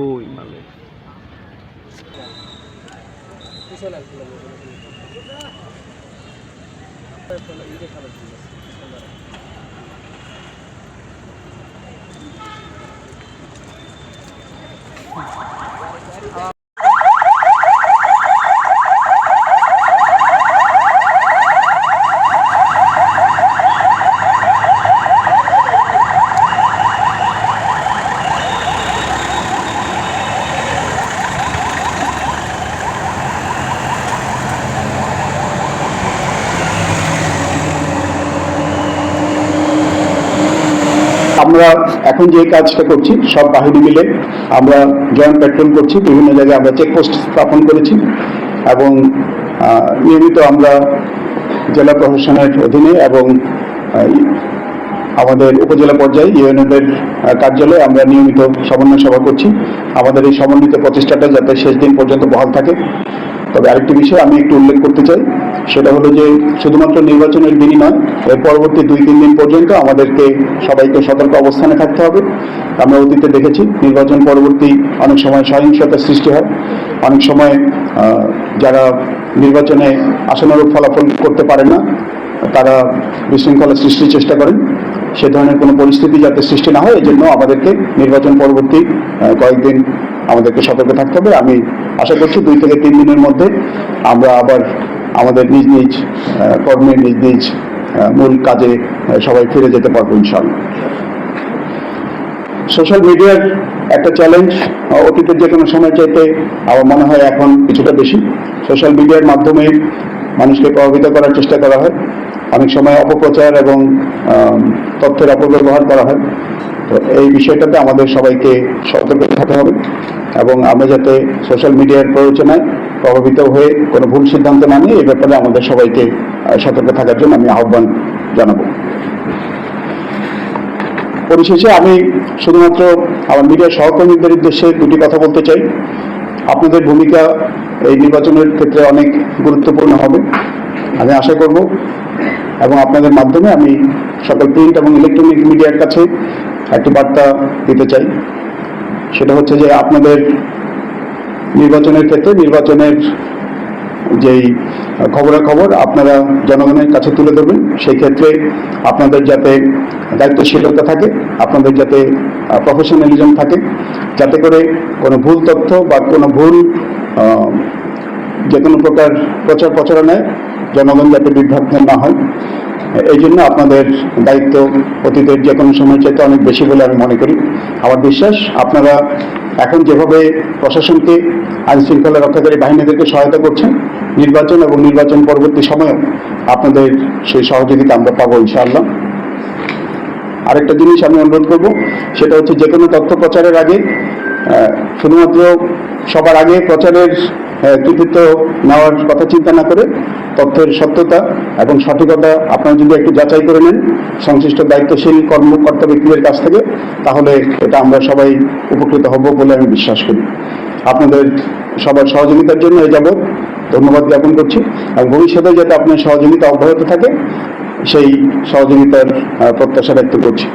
2 আমরা এখন যে কাজটা করছি সব বাহিনী মিলে আমরা জয়েন্ট পেট্রোল করছি, বিভিন্ন জায়গায় আমরা চেকপোস্ট স্থাপন করেছি এবং নিয়মিত আমরা জেলা প্রশাসনের অধীনে এবং আমাদের উপজেলা পর্যায়ে ইউএনওদের কার্যালয়ে আমরা নিয়মিত সমন্বয় সভা করছি আমাদের এই সমন্বিত প্রচেষ্টাটা যাতে শেষ দিন পর্যন্ত বহাল থাকে। তবে আরেকটি বিষয় আমি একটু উল্লেখ করতে চাই, সেটা হলো যে শুধুমাত্র নির্বাচনের দিনই নয়, এর পরবর্তী 2-3 দিন পর্যন্ত আমাদেরকে সবাইকে সতর্ক অবস্থানে থাকতে হবে। আমরা অতীতে দেখেছি নির্বাচন পরবর্তী অনেক সময় সহিংসতার সৃষ্টি হয়, অনেক সময় যারা নির্বাচনে আশানুরূপ ফলাফল করতে পারে না তারা বিশৃঙ্খলা সৃষ্টির চেষ্টা করেন। সে ধরনের কোনো পরিস্থিতি যাতে সৃষ্টি না হয় এই জন্য আমাদেরকে নির্বাচন পরবর্তী কয়েকদিন আমাদেরকে সতর্ক থাকতে হবে। আমি আশা করছি 2 থেকে 3 দিনের মধ্যে আমরা আবার আমাদের নিজ নিজ কর্মে নিজ নিজ মূল কাজে সবাই ফিরে যেতে পারবো ইনশাআল্লাহ। সোশ্যাল মিডিয়ার একটা চ্যালেঞ্জ অতীতের যে কোনো সময় চাইতে আমার মনে হয় এখন কিছুটা বেশি। সোশ্যাল মিডিয়ার মাধ্যমে মানুষকে প্রভাবিত করার চেষ্টা করা হয়, অনেক সময় অপপ্রচার এবং তথ্যের অপব্যবহার করা হয়। তো এই বিষয়টাতে আমাদের সবাইকে সতর্ক থাকতে হবে এবং আমরা যাতে সোশ্যাল মিডিয়ার প্ররোচনায় প্রভাবিত হয়ে কোনো ভুল সিদ্ধান্ত না নিই এই ব্যাপারে আমাদের সবাইকে সতর্ক থাকার জন্য আমি আহ্বান জানাবো। পরিশেষে আমি শুধুমাত্র আমার মিডিয়ার সহকর্মীদের উদ্দেশ্যে 2টি কথা বলতে চাই। আপনাদের ভূমিকা এই নির্বাচনের ক্ষেত্রে অনেক গুরুত্বপূর্ণ হবে আমি আশা করব এবং আপনাদের মাধ্যমে আমি সকল প্রিন্ট এবং ইলেকট্রনিক মিডিয়ার কাছে একটি বার্তা দিতে চাই। সেটা হচ্ছে যে আপনাদের নির্বাচনের ক্ষেত্রে নির্বাচনের যেই খবরাখবর আপনারা জনগণের কাছে তুলে ধরবেন, সেই ক্ষেত্রে আপনাদের যাতে দায়িত্বশীলতা থাকে, আপনাদের যাতে প্রফেশনালিজম থাকে, যাতে করে কোনো ভুল তথ্য বা কোনো ভুল যে কোনো প্রকার প্রচার প্রচারণায় জনগণ যাতে বিভ্রান্ত না হয়। এই জন্য আপনাদের দায়িত্ব অতীতের যে কোনো সময় চাইতে অনেক বেশি বলে আমি মনে করি। আমার বিশ্বাস আপনারা এখন যেভাবে প্রশাসনকে আইন শৃঙ্খলা রক্ষাকারী বাহিনীদেরকে সহায়তা করছেন, নির্বাচন এবং নির্বাচন পরবর্তী সময়েও আপনাদের সেই সহযোগিতা আমরা পাবো ইনশাআল্লাহ। আরেকটা জিনিস আমি অনুরোধ করব, সেটা হচ্ছে যে কোনো তথ্য প্রচারের আগে শুধুমাত্র সবার আগে প্রচারের কৃতিত্ব নেওয়ার কথা চিন্তা না করে তথ্যের সত্যতা এবং সঠিকতা আপনারা যদি একটু যাচাই করে নেন সংশ্লিষ্ট দায়িত্বশীল কর্মকর্তা ব্যক্তিদের কাছ থেকে, তাহলে এটা আমরা সবাই উপকৃত হব বলে আমি বিশ্বাস করি। আপনাদের সবার সহযোগিতার জন্য এই যাবৎ ধন্যবাদ জ্ঞাপন করছি এবং ভবিষ্যতে যাতে আপনার সহযোগিতা অব্যাহত থাকে সেই সহযোগিতার প্রত্যাশা ব্যক্ত করছি।